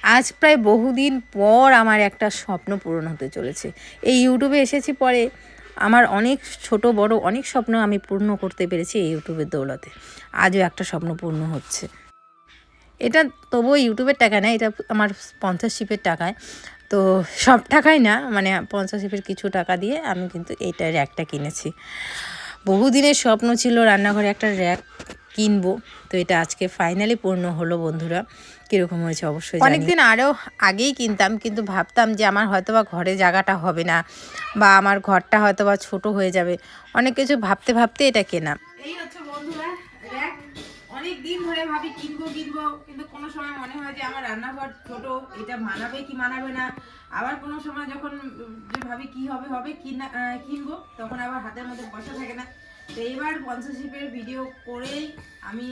আজ প্রায় বহুদিন পর আমার একটা স্বপ্ন পূরণ হতে চলেছে। এই ইউটিউবে এসেছি পরে আমার অনেক ছোট বড় অনেক স্বপ্ন আমি পূর্ণ করতে পেরেছি এই ইউটিউবের দৌলতে। আজও একটা স্বপ্ন পূর্ণ হচ্ছে। এটা তবুও ইউটিউবের টাকা না, এটা আমার স্পন্সরশিপের টাকায়। তো সব টাকাই না, মানে স্পন্সরশিপের কিছু টাকা দিয়ে আমি কিন্তু এইটা র্যাকটা কিনেছি। বহুদিনের স্বপ্ন ছিল রান্নাঘরে একটা র্যাক কিনবো, তো এটা আজকে ফাইনালি পূর্ণ হলো বন্ধুরা। কীরকম হয়েছে অবশ্যই। অনেকদিন আরও আগেই কিনতাম, কিন্তু ভাবতাম যে আমার হয়তোবা ঘরে জায়গাটা হবে না, বা আমার ঘরটা হয়তোবা ছোট হয়ে যাবে, অনেক কিছু ভাবতে ভাবতে এটা কেনা। এই হচ্ছে বন্ধুরা র্যাক। অনেক দিন ধরে ভাবি কিনবো কিন্তু কোনো সময় মনে হয় যে আমার রান্নাঘর ছোট, এটা মানাবে কি মানাবে না। আবার কোনো সময় যখন যে ভাবি কি হবে কিনবো, তখন আবার হাতের মধ্যে পয়সা থাকে না। তো এইবার স্পন্সরশিপের ভিডিও করেই আমি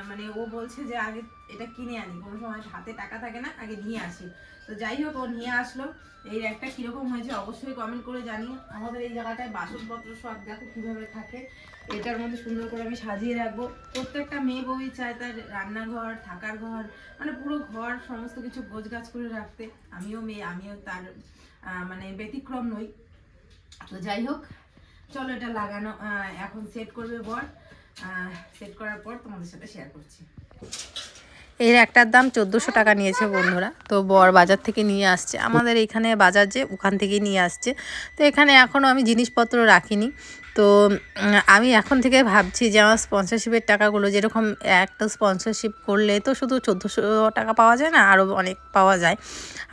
মানে ও বলছে যে আগে এটা কিনে আনি, কোনো সময় হাতে টাকা থাকে না, আগে নিয়ে আসি। তো যাই হোক, ও নিয়ে আসলো। এই র্যাকটা কীরকম হয়েছে অবশ্যই কমেন্ট করে জানিও। আমাদের এই জায়গাটায় বাসনপত্র সব দেখো কীভাবে থাকে। এটার মধ্যে সুন্দর করে আমি সাজিয়ে রাখবো। প্রত্যেকটা মেয়ে বউই চায় তার রান্নাঘর, থাকার ঘর, মানে পুরো ঘর সমস্ত কিছু গোছগাছ করে রাখতে। আমিও মেয়ে, আমিও তার মানে ব্যতিক্রম নই। তো যাই হোক, চলো এটা লাগানো এখন সেট করবে বর। সেট করার পর তোমাদের সাথে শেয়ার করছি। এর একটার দাম 1400 টাকা নিয়েছে বন্ধুরা। তো বর বাজার থেকে নিয়ে আসছে, আমাদের এখানে বাজার যে ওখান থেকেই নিয়ে আসছে। তো এখানে এখনও আমি জিনিসপত্র রাখিনি। তো আমি এখন থেকে ভাবছি যে আমার স্পন্সরশিপের টাকাগুলো, যেরকম একটা স্পন্সরশিপ করলে তো শুধু 1400 টাকা পাওয়া যায় না, আরও অনেক পাওয়া যায়।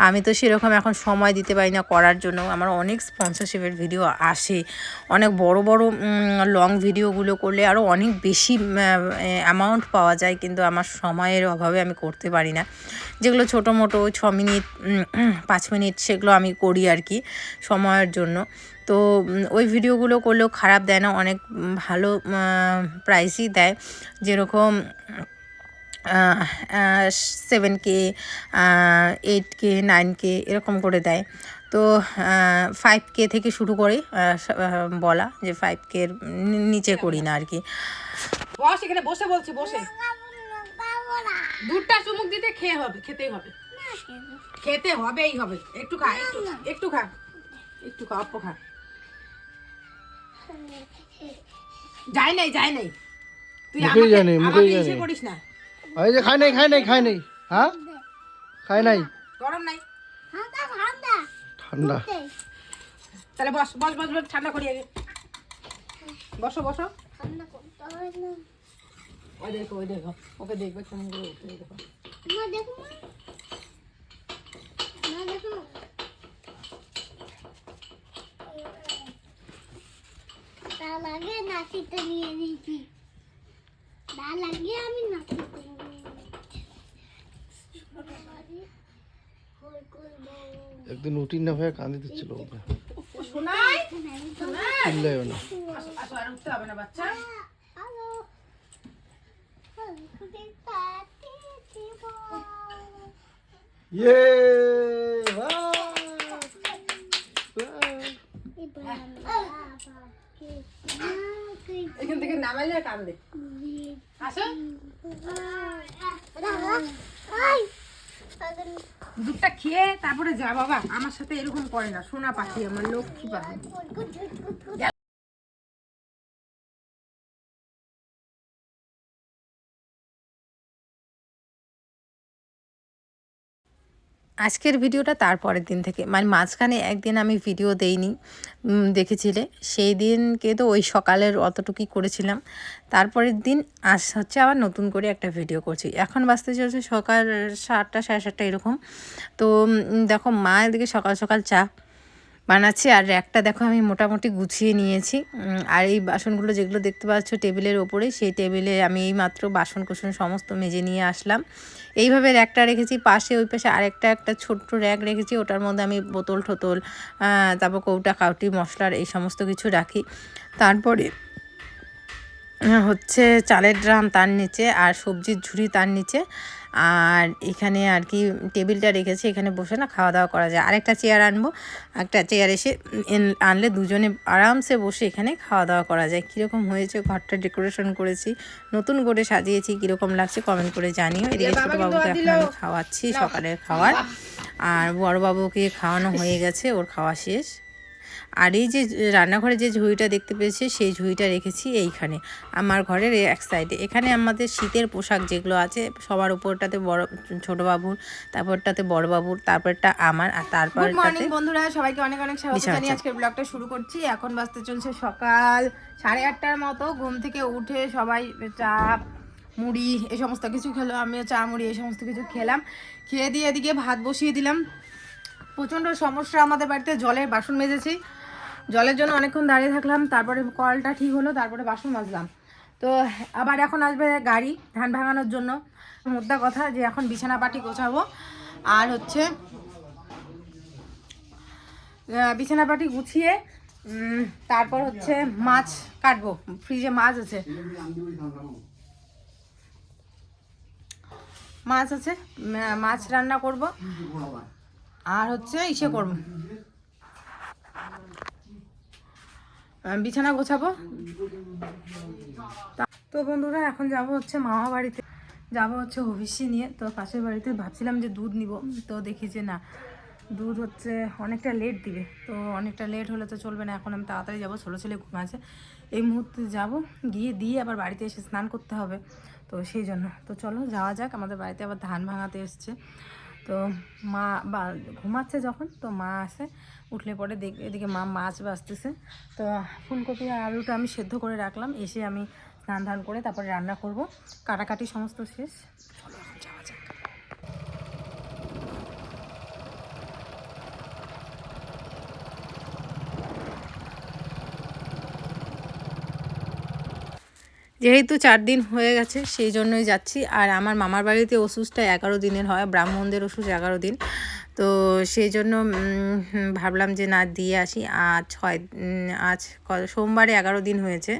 আমি তো সেরকম এখন সময় দিতে পারি না করার জন্য। আমার অনেক স্পন্সরশিপের ভিডিও আসে, অনেক বড় বড় লং ভিডিওগুলো করলে আরও অনেক বেশি অ্যামাউন্ট পাওয়া যায়, কিন্তু আমার সময়ের অভাবে আমি করতে পারি না। যেগুলো ছোটো মোটো 6 মিনিট 5 মিনিট, সেগুলো আমি করি আর কি সময়ের জন্য। তো ওই ভিডিওগুলো করলেও খারাপ দেয় না, অনেক ভালো প্রাইসই দেয়। যেরকম 7K 8K 9K এরকম করে দেয়। তো 5K থেকে শুরু করে বলা যে 5K নিচে করি না আর কি। বস এখানে বসে বলছি, বসে দুধটা চুমুক দিতে খেতেই হবে, খেতে হবেই হবে। একটু খা, একটু খা, একটু খা, অল্প খা। যায় নাই তুই আমাকে করিস না। ওই যে খাই নাই হ্যাঁ, খাই নাই, গরম নাই, ঠান্ডা। তাহলে বস, ঠান্ডা করি আগে। বসো ওই দেখো ওকে দেখবে কেমন করে উঠে। দেখো লাগে নাচিতে নিয়ে নিয়েছি, লাগে আমি নাচিতে একদিন উঠিন না ভাই কান্দি দিচ্ছিল ওকে। শোনাই চিল্লাইও না। আসো আর উঠতে হবে না বাচ্চা। ইয়ে এখান থেকে নামাইলে কান্দে। আসো, দুধটা খেয়ে তারপরে যা বাবা। আমার সাথে এরকম করে না, সোনা পাখি আমার, লক্ষ্মী পাখি। আজকের ভিডিওটা তারপরের দিন থেকে, মানে মাঝখানে একদিন আমি ভিডিও দেইনি, দেখেছিলে সেই দিনকে। তো ওই সকালের অতটুকুই করেছিলাম। তারপরের দিন হচ্ছে আবার নতুন করে একটা ভিডিও করছি। এখন বাজতে চলছে সকাল 7টা 7:30 এরকম। তো দেখো মা এদিকে সকাল সকাল চা বানাচ্ছি, আর র্যাকটা দেখো আমি মোটামুটি গুছিয়ে নিয়েছি। আর এই বাসনগুলো যেগুলো দেখতে পাচ্ছ টেবিলের ওপরে, সেই টেবিলে আমি এই মাত্র বাসন কুসন সমস্ত মেজে নিয়ে আসলাম। এইভাবে র্যাকটা রেখেছি, পাশে ওই পাশে আরেকটা একটা ছোট্ট র্যাক রেখেছি, ওটার মধ্যে আমি বোতল টোতল, তারপর কৌটা কাউটি মশলার এই সমস্ত কিছু রাখি। তারপরে হচ্ছে চালের ড্রাম তার নিচে, আর সবজির ঝুড়ি তার নিচে, আর এখানে আর কি টেবিলটা রেখেছি, এখানে বসে না খাওয়া দাওয়া করা যায়। আরেকটা চেয়ার আনবো, একটা চেয়ার এসে আনলে দুজনে আরামসে বসে এখানে খাওয়া দাওয়া করা যায়। কীরকম হয়েছে ঘরটা ডেকোরেশন করেছি, নতুন করে সাজিয়েছি, কীরকম লাগছে কমেন্ট করে জানিও। এদিকে ছোটোবাবুকে এখন আমি খাওয়াচ্ছি সকালের খাবার, আর বড়োবাবুকে খাওয়ানো হয়ে গেছে, ওর খাওয়া শেষ। আর এই যে রান্নাঘরে যে ঝুড়িটা দেখতে পেয়েছি, সেই ঝুড়িটা রেখেছি এইখানে আমার ঘরের এক সাইডে। এখানে আমাদের শীতের পোশাক যেগুলো আছে সবার উপরটাতে ছোটো বাবুর, তারপরটাতে বড় বাবুর, তারপরটা আমার, আর তারপরটাতে। গুড মর্নিং বন্ধুরা, সবাইকে অনেক অনেক স্বাগত জানিয়ে আজকের ব্লগটা শুরু করছি। এখন বাজতে চলছে সকাল 8:30টার মতো। ঘুম থেকে উঠে সবাই চা মুড়ি এই সমস্ত কিছু খেলো, আমিও চা মুড়ি এই সমস্ত কিছু খেলাম। খেয়ে দিয়ে এদিকে ভাত বসিয়ে দিলাম। প্রচণ্ড সমস্যা আমাদের বাড়িতে, জলের বাসন মেজেছি, জলের জন্য অনেকক্ষণ দাঁড়িয়ে থাকলাম, তারপরে কলটা ঠিক হলো, তারপরে বাসন মাজলাম। তো আবার এখন আসবে গাড়ি ধান ভাঙানোর জন্য। মোদ্দা কথা যে এখন বিছানা পাটি গোছাবো, আর হচ্ছে বিছানা পাটি গুছিয়ে তারপর হচ্ছে মাছ কাটবো, ফ্রিজে মাছ আছে, মাছ রান্না করব, আর হচ্ছে ইসে করব, বিছানা গোছাবো। তো বন্ধুরা এখন যাব হচ্ছে মামা বাড়িতে, যাব হচ্ছে হবিষ্যি নিয়ে। তো পাশের বাড়িতে ভাবছিলাম যে দুধ নিব, তো দেখি যে না, দুধ হচ্ছে অনেকটা লেট দিবে। তো অনেকটা লেট হলে তো চলবে না, এখন আমি তাড়াতাড়ি যাবো, ছোটো ছেলে ঘুমাচ্ছে, এই মুহূর্তে যাব, গিয়ে দিয়ে আবার বাড়িতে এসে স্নান করতে হবে। তো সেই জন্য তো চলো যাওয়া যাক। আমাদের বাড়িতে আবার ধান ভাঙাতে এসছে, তো মা বা ঘুমাচ্ছে যখন, তো মা আসে, উঠলে পরে এদিকে মা মাছ বাছতেছে। তো ফুলকপি আর আলুটা আমি সেদ্ধ করে রাখলাম, এসে আমি স্নান ধান করে তারপরে রান্না করব। কাটাকাটি সমস্ত শেষ, চলো এখন যাওয়া যাক। যেহেতু 4 দিন হয়ে গেছে সেই জন্যই যাচ্ছি। আর আমার মামার বাড়িতে ওষুধটা 11 দিনের হয়, ব্রাহ্মণদের ওষুধ 11 দিন। তো সেই জন্য ভাবলাম যে না দিয়ে আসি। আজ সোমবারে 11 দিন হয়েছে,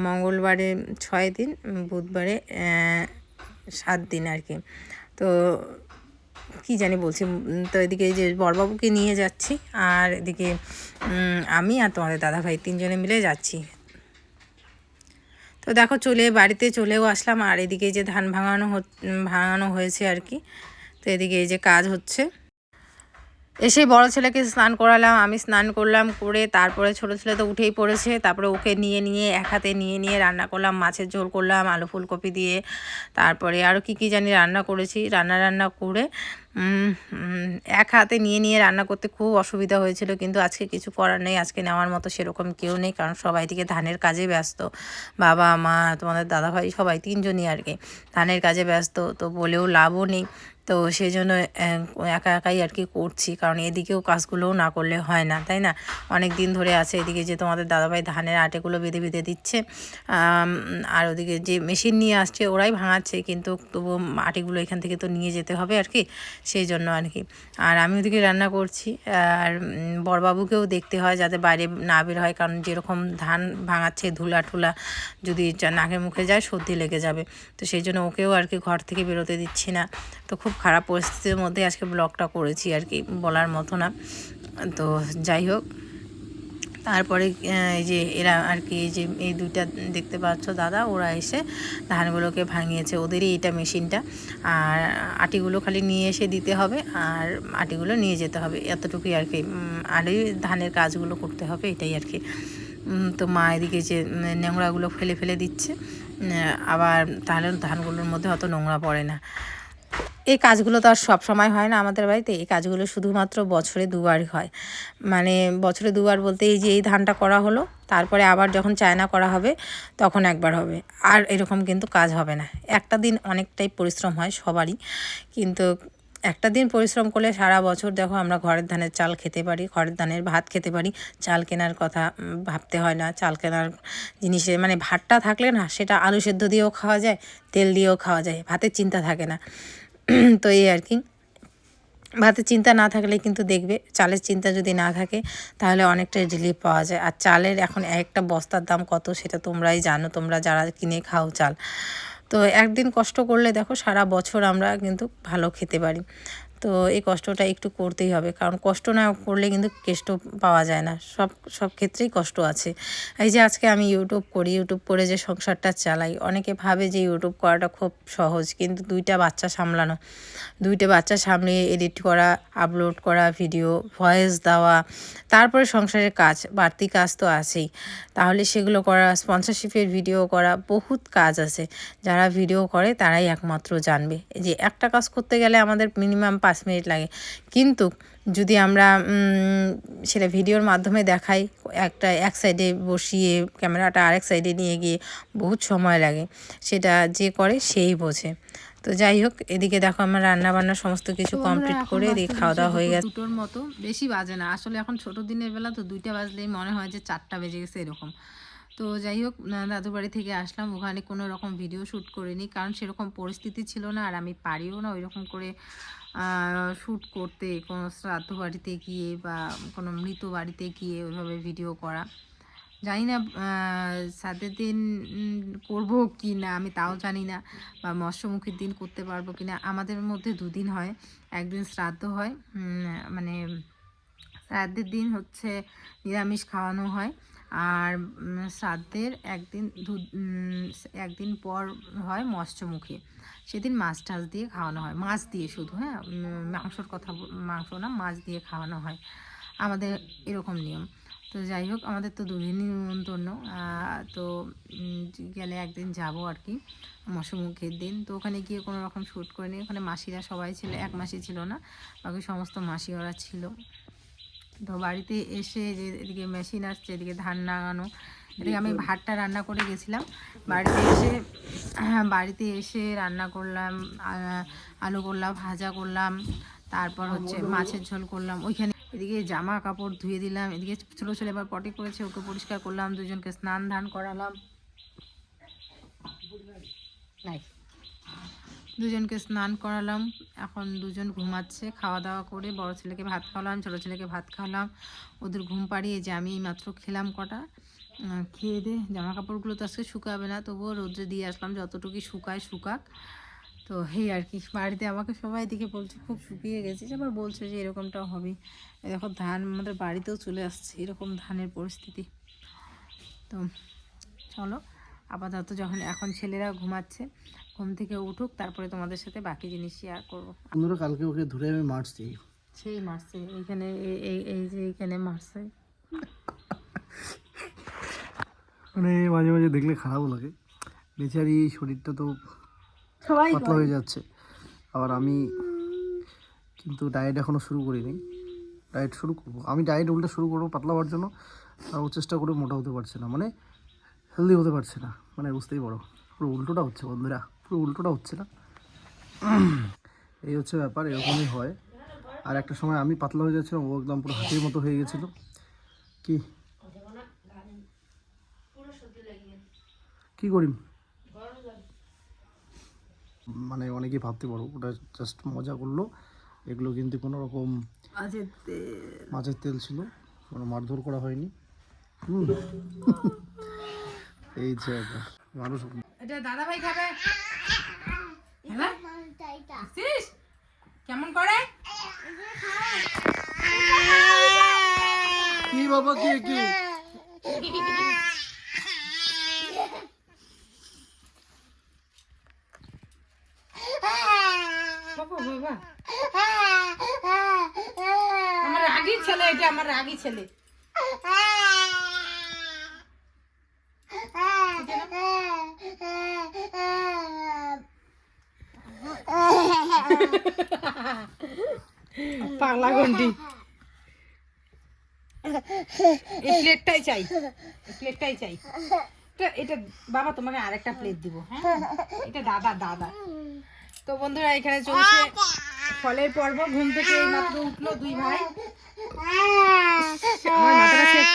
মঙ্গলবারে 6 দিন, বুধবারে 7 দিন আর কি। তো কি জানি বলছি। তো এদিকে যে বড়বাবুকে নিয়ে যাচ্ছি, আর এদিকে আমি আর তোমাদের দাদাভাই 3 জনে মিলে যাচ্ছি। তো দেখো বাড়িতে চলেও আসলাম, আর এদিকে যে ধান ভাঙানো হয়েছে আর কি। তো এদিকে এই যে কাজ হচ্ছে। এসে বড় ছেলেকে স্নান করালাম, আমি স্নান করলাম, করে তারপরে ছোটো ছেলে তো উঠেই পড়েছে, তারপরে ওকে নিয়ে এক হাতে নিয়ে রান্না করলাম, মাছের ঝোল করলাম আলু ফুলকপি দিয়ে। তারপরে আরও কি জানি রান্না করেছি, রান্না করে এক হাতে নিয়ে রান্না করতে খুব অসুবিধা হয়েছিল। কিন্তু আজকে কিছু করার নেই, আজকে নেওয়ার মতো সেরকম কেউ নেই, কারণ সবাই দিকে ধানের কাজে ব্যস্ত। বাবা মা তোমাদের দাদাভাই সবাই 3 জনই আর কি ধানের কাজে ব্যস্ত, তো বলেও লাভও নেই। তো সেই জন্য একাই আর কি করছি, কারণ এদিকেও কাজগুলোও না করলে হয় না, তাই না? অনেক দিন ধরে আছে, এদিকে যে তোমাদের দাদাভাই ধানের আটেগুলো বেঁধে দিচ্ছে, আর ওদিকে যে মেশিন নিয়ে আসছে ওরাই ভাঙাচ্ছে, কিন্তু তবু আটিগুলো এখান থেকে তো নিয়ে যেতে হবে আর কি, সেই জন্য আর কি। আর আমি ওদিকে রান্না করছি, আর বড়বাবুকেও দেখতে হয় যাতে বাইরে না বের হয়, কারণ যেরকম ধান ভাঙাচ্ছে ধুলা টুলা যদি নাকের মুখে যায় সর্দি লেগে যাবে। তো সেই জন্য ওকেও আর কি ঘর থেকে বেরোতে দিচ্ছি না। তো খুব খারাপ পরিস্থিতির মধ্যে আজকে ব্লগটা করেছি আর কি, বলার মতো না। তো যাই হোক, তারপরে এই যে এরা আর কি, এই যে এই দুইটা দেখতে পাচ্ছ দাদা, ওরা এসে ধানগুলোকে ভাঙিয়েছে, ওদেরই এইটা মেশিনটা। আর আটিগুলো খালি নিয়ে এসে দিতে হবে, আর আটিগুলো নিয়ে যেতে হবে, এতটুকুই আর কি। আর এই ধানের কাজগুলো করতে হবে, এটাই আর কি। তো মা এদিকে যে নোংরাগুলো ফেলে দিচ্ছে, আবার তাহলে ধানগুলোর মধ্যে অত নোংরা পড়ে না। এই কাজগুলো তো আর সব সময় হয় না আমাদের বাড়িতে, এই কাজগুলো শুধুমাত্র বছরে 2বারই হয়। মানে বছরে 2বার বলতে এই যে এই ধানটা করা হলো, তারপরে আবার যখন চায়না করা হবে তখন একবার হবে, আর এরকম কিন্তু কাজ হবে না। একটা দিন অনেকটাই পরিশ্রম হয় সবারই, কিন্তু একটা দিন পরিশ্রম করলে সারা বছর দেখো আমরা ঘরের ধানের চাল খেতে পারি, ঘরের ধানের ভাত খেতে পারি, চাল কেনার কথা ভাবতে হয় না। চাল কেনার জিনিসে মানে ভাতটা থাকলে না, সেটা আলু সেদ্ধ দিয়েও খাওয়া যায়, তেল দিয়েও খাওয়া যায়, ভাতের চিন্তা থাকে না। তো এই আর কি, ভাতের চিন্তা না থাকলে কিন্তু দেখবে, চালের চিন্তা যদি না থাকে তাহলে অনেকটাই রিলিফ পাওয়া যায়। আর চালের এখন একটা বস্তার দাম কত সেটা তোমরাই জানো, তোমরা যারা কিনে খাও চাল। তো একদিন কষ্ট করলে দেখো সারা বছর আমরা কিন্তু ভালো খেতে পারি। তো এই কষ্টটা একটু করতেই হবে, কারণ কষ্ট না করলে কিন্তু কেষ্ট পাওয়া যায় না, সব ক্ষেত্রেই কষ্ট আছে। এই যে আজকে আমি ইউটিউব করি, ইউটিউব করে যে সংসারটা চালাই, অনেকে ভাবে যে ইউটিউব করাটা খুব সহজ, কিন্তু দুইটা বাচ্চা সামলানো, দুইটা বাচ্চা সামলিয়ে এডিট করা, আপলোড করা ভিডিও, ভয়েস দেওয়া, তারপরে সংসারের কাজ, বাড়তি কাজ তো আছেই, তাহলে সেগুলো করা, স্পন্সরশিপের ভিডিও করা, বহুত কাজ আছে। যারা ভিডিও করে তারাই একমাত্র জানবে। এই যে একটা কাজ করতে গেলে আমাদের মিনিমাম 5 মিনিট লাগে, কিন্তু যদি আমরা সেটা ভিডিওর মাধ্যমে দেখাই, এক সাইডে বসিয়ে ক্যামেরাটা আরেক সাইডে নিয়ে গিয়ে বহুত সময় লাগে, সেটা যে করে সেই বোঝে। তো যাই হোক, এদিকে দেখো আমার রান্নাবান্না সমস্ত কিছু কমপ্লিট করে এদিকে খাওয়া দাওয়া হয়ে গেছে। 2টোর মতো, বেশি বাজে না আসলে, এখন ছোট দিনের বেলা তো 2টা বাজলেই মনে হয় যে 4টা বেজে গেছে এরকম। তো যাই হোক, দাদুর বাড়ি থেকে আসলাম, ওখানে কোনো রকম ভিডিও শ্যুট করিনি, কারণ সেরকম পরিস্থিতি ছিল না, আর আমি পারিও না ওইরকম করে শ্যুট করতে, কোনো শ্রাদ্ধ বাড়িতে গিয়ে বা কোনো মৃত বাড়িতে গিয়ে ওইভাবে ভিডিও করা। জানি না শ্রাদ্ধের দিন করব কি না, আমি তাও জানি না, বা মৎস্যমুখীর দিন করতে পারবো কি না। আমাদের মধ্যে 2 দিন হয়, একদিন শ্রাদ্ধ হয়, মানে শ্রাদ্ধের দিন হচ্ছে নিরামিষ খাওয়ানো হয়, আর শ্রাদ্ধের একদিন পর হয় মৎস্যমুখী, সেদিন মাছ টাছ দিয়ে খাওয়ানো হয়, মাছ দিয়ে শুধু, হ্যাঁ মাংসর কথা, মাংস না, মাছ দিয়ে খাওয়ানো হয়, আমাদের এরকম নিয়ম। তো যাই হোক, আমাদের তো 2 দিনই নিমন্ত্রণ, তো গেলে একদিন যাব আর কি, মৎস্যমুখীর দিন। তো ওখানে গিয়ে কোনো রকম শ্যুট করে নিই, ওখানে মাসিরা সবাই ছিল, এক মাসি ছিল না, বাকি সমস্ত মাসি ওরা ছিল। তো বাড়িতে এসে যে এদিকে মেশিন আসছে, এদিকে ধান নাগানো, এদিকে আমি ভাতটা রান্না করে গেছিলাম, বাড়িতে এসে রান্না করলাম, আলু করলাম, ভাজা করলাম, তারপর হচ্ছে মাছের ঝোল করলাম। ওইখানে এদিকে জামা কাপড় ধুয়ে দিলাম, এদিকে ছোটো ছেলে এবার পটি করেছে, ওকে পরিষ্কার করলাম, দুজনকে স্নান ধান করালাম, দুজনকে স্নান করালাম, এখন দুজন ঘুমাচ্ছে। খাওয়া দাওয়া করে বড় ছেলেকে ভাত খাওয়ালাম, ছোটো ছেলেকে ভাত খাওয়ালাম, ওদের ঘুম পাড়িয়ে যে আমি মাত্র খেলাম কটা, খেয়ে দে জামা কাপড়গুলো তো আজকে শুকাবে না, তবুও রোদ্রে দিয়ে আসলাম, যতটুকুই শুকাক। তো এই আর কি, বাড়িতে আমাকে সবাই দিকে বলছে খুব শুকিয়ে গেছিস, আবার বলছে যে এরকমটাও হবে। দেখো ধান আমাদের বাড়িতেও চলে আসছে, এরকম ধানের পরিস্থিতি। তো চলো, আপাতত যখন এখন ছেলেরা ঘুমাচ্ছে, ঘুম থেকে উঠুক, তারপরে তোমাদের সাথে বাকি জিনিস শেয়ার করবো। বন্ধুরা, কালকে ওকে ধরে আমি মারছি, সেই মারছে এইখানে, এই যে এইখানে মারছে। মানে মাঝে মাঝে দেখলে খারাপও লাগে, বেচারি শরীরটা তো সবাই পাতলা হয়ে যাচ্ছে। আবার আমি কিন্তু ডায়েট এখনও শুরু করিনি, ডায়েট শুরু করবো, আমি ডায়েট উল্টা শুরু করবো পাতলা হওয়ার জন্য, আর ও চেষ্টা করে মোটা হতে পারছে না, মানে হেলদি হতে পারছে না, মানে বুঝতেই পারো, পুরো উল্টোটা হচ্ছে বন্ধুরা, পুরো উল্টোটা হচ্ছে না, এই হচ্ছে ব্যাপার, এরকমই হয়। আর একটা সময় আমি পাতলা হয়ে যাচ্ছিলাম, ও একদম পুরো হাতির মতো হয়ে গেছিলো। কি করি, মানে অনেকেই ভাবতে পারো ওটা জাস্ট মজা করলো, এগুলো কিন্তু কোনো রকম মাছের তেল ছিল, কোনো মারধর করা হয়নি। এই যে মানুষ, এটা দাদা ভাই খাবে, কেমন করে কি বাবা, কি কি বাবা, আমার রাগী ছেলে, এটা আমার রাগী ছেলে। পাগলা গন্ডি, এই প্লেটটাই চাই, প্লেটটাই চাই। এটা বাবা তোমাকে আরেকটা প্লেট দিব, হ্যাঁ এটা দাদা। তো বন্ধুরা, এখানে চলছে ফলের পর্ব, ঘুম থেকে এই মাত্র উঠলো 2 ভাই, আমার মাথাটা শেষ।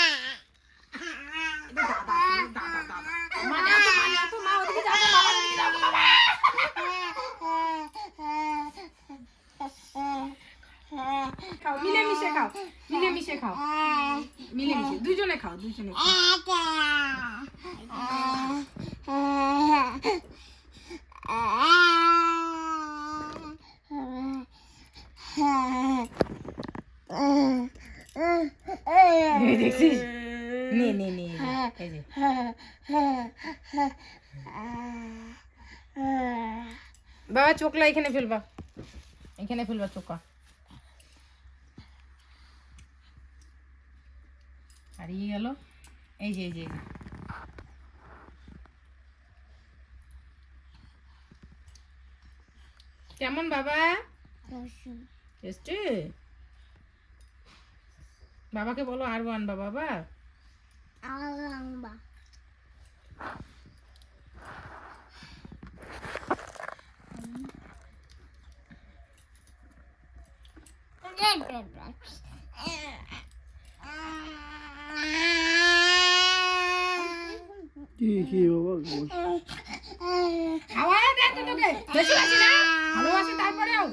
খাও, মিলেমিশে খাও, মিলেমিশে দুজনে খাও, দুজনে খাও। দেখছিস? নে নে নে, এই যে বাবা চোখলা এখানে ফেলবা, এখানে ফেলবা চোখা। হারিয়ে গেল। এই যে এই যে কেমন বাবা? টেস্টি? বাবাকে বলো আর আনবা বাবা। কি বাবা খাওয়ায় দেয় তো তোকে, বেশি বেশি না, ভালোবাসে তারপরেও।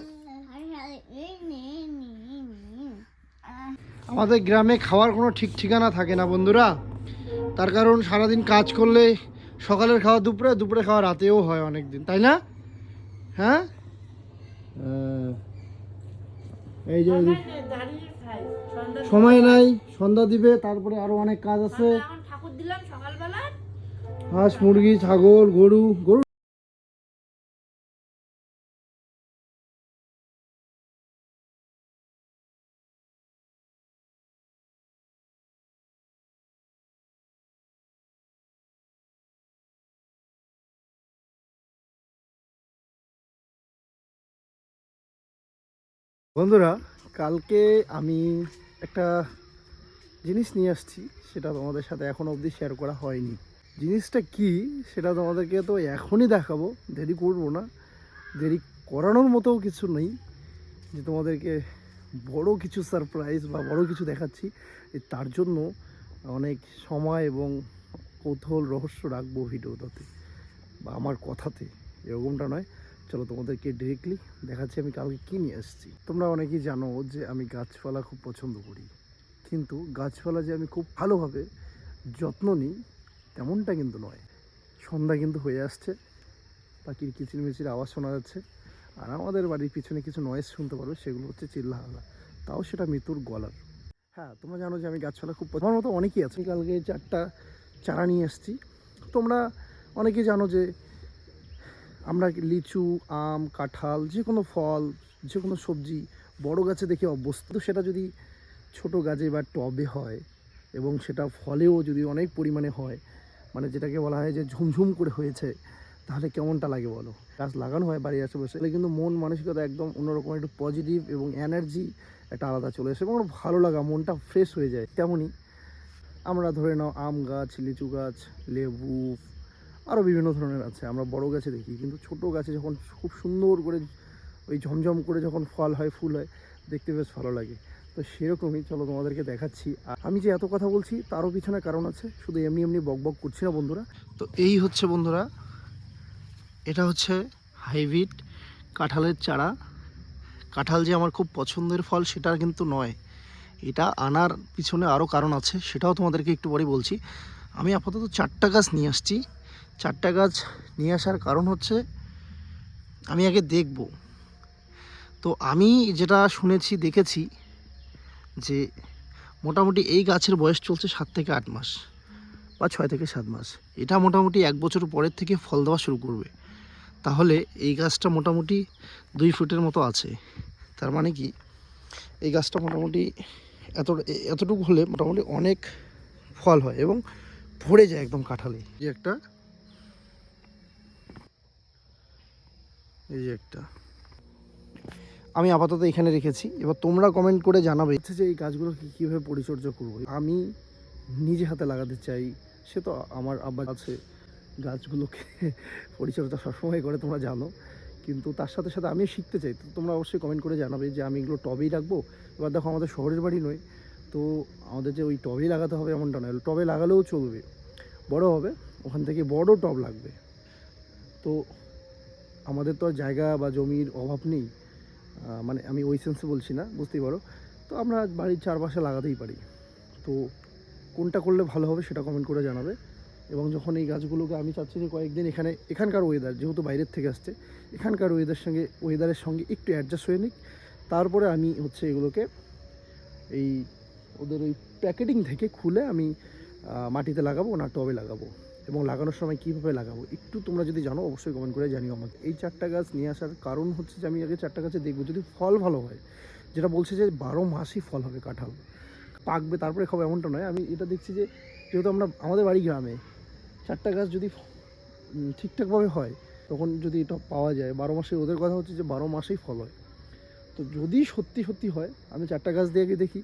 আমাদের গ্রামে খাওয়ার কোনো ঠিক ঠিকানা থাকে না বন্ধুরা, তার কারণ সারাদিন কাজ করলে সকালের খাওয়া দুপুরে, দুপুরে খাওয়া রাতেও হয় অনেক দিন, তাই না? হ্যাঁ, এই যে সময় নাই, সন্ধ্যা দিবে, তারপরে আরো অনেক কাজ আছে। ঠাকুর দিলাম সকালবেলা। হাঁস, মুরগি, ছাগল, গরু। বন্ধুরা, কালকে আমি একটা জিনিস নিয়ে আসছি, সেটা তোমাদের সাথে এখনো অবধি শেয়ার করা হয়নি। জিনিসটা কি সেটা তোমাদেরকে তো এখনই দেখাবো, দেরি করবো না, দেরি করানোর মতো কিছু নেই যে তোমাদেরকে বড় কিছু সারপ্রাইজ বা বড় কিছু দেখাচ্ছি। তার জন্য অনেক সময় এবং কৌতূহল রহস্য রাখবো ভিডিওটাতে বা আমার কথাতে, এরকমটা নয়। চলো তোমাদেরকে ডিরেক্টলি দেখাচ্ছি আমি কালকে কী নিয়ে আসছি। তোমরা অনেকেই জানো যে আমি গাছপালা খুব পছন্দ করি, কিন্তু গাছপালা যে আমি খুব ভালোভাবে যত্ন নিই তেমনটা কিন্তু নয়। সন্ধ্যা কিন্তু হয়ে আসছে, পাখির কিচিরমিচির আওয়াজ শোনা যাচ্ছে, আর আমাদের বাড়ির পিছনে কিছু নয়েজ শুনতে পারবে, সেগুলো হচ্ছে চিল্লাহাল্লা, তাও সেটা মৃত্যুর গলার। হ্যাঁ, তোমরা জানো যে আমি গাছপালা খুব আমার মতো অনেকেই আছে। কালকে 4টা চারা নিয়ে এসেছি। তোমরা অনেকেই জানো যে আমরা লিচু, আম, কাঁঠাল, যে কোনো ফল, যে কোনো সবজি বড় গাছে দেখে অভ্যস্ত। তো সেটা যদি ছোট গাছে বা টবে হয় এবং সেটা ফলেও যদি অনেক পরিমাণে হয়, মানে যেটাকে বলা হয় যে ঝুমঝুম করে হয়েছে, তাহলে কেমনটা লাগে বলো? গাছ লাগানো হয় বাড়ির আশেপাশে, তাহলে কিন্তু মন মানসিকতা একদম অন্যরকম, একটু পজিটিভ এবং এনার্জি একটা আলাদা চলে আসে এবং ভালো লাগা, মনটা ফ্রেশ হয়ে যায়। তেমনই আমরা ধরে নাও আম গাছ, লিচু গাছ, লেবু, আরও বিভিন্ন ধরনের আছে, আমরা বড় গাছে দেখি, কিন্তু ছোট গাছে যখন খুব সুন্দর করে ওই ঝমঝম করে যখন ফল হয়, ফুল হয়, দেখতে বেশ ভালো লাগে। তো সেরকমই চলো তোমাদেরকে দেখাচ্ছি। আর আমি যে এত কথা বলছি তারও পিছনে কারণ আছে, শুধু এমনি এমনি বক বক করছি না বন্ধুরা। তো এই হচ্ছে বন্ধুরা, এটা হচ্ছে হাইব্রিড কাঁঠালের চারা। কাঁঠাল যে আমার খুব পছন্দের ফল সেটা কিন্তু নয়, এটা আনার পিছনে আরও কারণ আছে, সেটাও তোমাদেরকে একটু পরে বলছি। আমি আপাতত 4টা গাছ নিয়ে আসছি। 4টা গাছ নিয়ে আসার কারণ হচ্ছে আমি আগে দেখব। তো আমি যেটা শুনেছি, দেখেছি যে মোটামুটি এই গাছের বয়স চলছে 7 থেকে 8 মাস বা 6 থেকে 7 মাস। এটা মোটামুটি 1 বছর পরের থেকে ফল দেওয়া শুরু করবে। তাহলে এই গাছটা মোটামুটি 2 ফুটের মতো আছে। তার মানে কি এই গাছটা মোটামুটি এতটুকু হলে মোটামুটি অনেক ফল হয় এবং ভরে যায় একদম কাঁঠালে। এই যে একটা আমি আপাতত এখানে রেখেছি। এবার তোমরা কমেন্ট করে জানাবে যে এই গাছগুলোকে কীভাবে পরিচর্যা করবো। আমি নিজে হাতে লাগাতে চাই, সে তো আমার আব্বা আছে, গাছগুলোকে পরিচর্যা সবসময় করে তোমরা জানো, কিন্তু তার সাথে সাথে আমিও শিখতে চাই। তো তোমরা অবশ্যই কমেন্ট করে জানাবে যে আমি এগুলো টবেই রাখবো। এবার দেখো, আমাদের শহরের বাড়ি নয়, তো আমাদের যে ওই টবেই লাগাতে হবে এমনটা নয়, টবে লাগালেও চলবে, বড় হবে, ওখান থেকে বড় টব লাগবে। তো আমাদের তো আর জায়গা বা জমির অভাব নেই, মানে আমি ওই সেন্সে বলছি না, বুঝতেই পারো। তো আমরা বাড়ির চারপাশে লাগাতেই পারি। তো কোনটা করলে ভালো হবে সেটা কমেন্ট করে জানাবে। এবং যখন এই গাছগুলোকে আমি চাচ্ছি যে কয়েকদিন এখানকার ওয়েদার যেহেতু বাইরের থেকে আসছে, এখানকার ওয়েদারের সঙ্গে একটু অ্যাডজাস্ট হয়ে নিক, তারপরে আমি হচ্ছে এগুলোকে এই ওদের ওই প্যাকেটিং থেকে খুলে আমি মাটিতে লাগাবো না টবে লাগাবো, এবং লাগানোর সময় কীভাবে লাগাবো একটু তোমরা যদি জানো অবশ্যই কমেন্ট করে জানিও আমাকে। এই 4টা গাছ নিয়ে আসার কারণ হচ্ছে যে আমি আগে 4টা গাছে দেখবো যদি ফল ভালো হয়, যেটা বলছে যে 12 মাসই ফল হবে, কাঁঠাল পাকবে তারপরে খাবো এমনটা নয়। আমি এটা দেখছি যে যেহেতু আমাদের বাড়ি গ্রামে 4টা গাছ যদি ঠিকঠাকভাবে হয়, তখন যদি এটা পাওয়া যায় 12 মাসে, ওদের কথা হচ্ছে যে 12 মাসেই ফল হয়। তো যদি সত্যি হয় আমি 4টা গাছ দিয়ে আগে দেখি,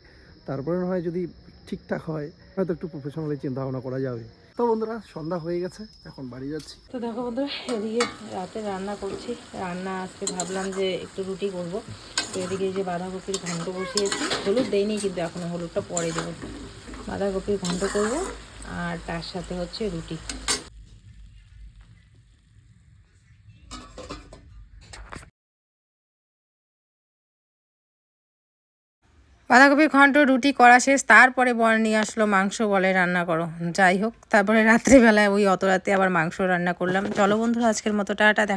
তারপরে না হয় যদি ঠিকঠাক হয় হয়তো একটু প্রফেশনালি চিন্তা ভাবনা করা যাবে। তো বন্ধুরা সন্ধ্যা হয়ে গেছে, এখন বাড়ি যাচ্ছি। তো দেখো বন্ধুরা, এদিকে রাতে রান্না করছি। রান্না আজকে ভাবলাম যে একটু রুটি করব। তো এদিকে যে বাঁধাকপির ঘন্ট বসিয়েছি, হলুদ দেয়নি কিন্তু এখনও, হলুদটা পরে দেবো। বাঁধাকপির ঘন্ট করব আর তার সাথে হচ্ছে রুটি। বাঁধাকপির ঘন্ট রুটি করা শেষ, তারপরে বর নিয়ে আসলো মাংস, বলে রান্না করো। যাই হোক, তারপরে রাত্রিবেলায় ওই অত রাতে আবার মাংস রান্না করলাম। চলো বন্ধুরা, আজকের মতো টাটা। দেখা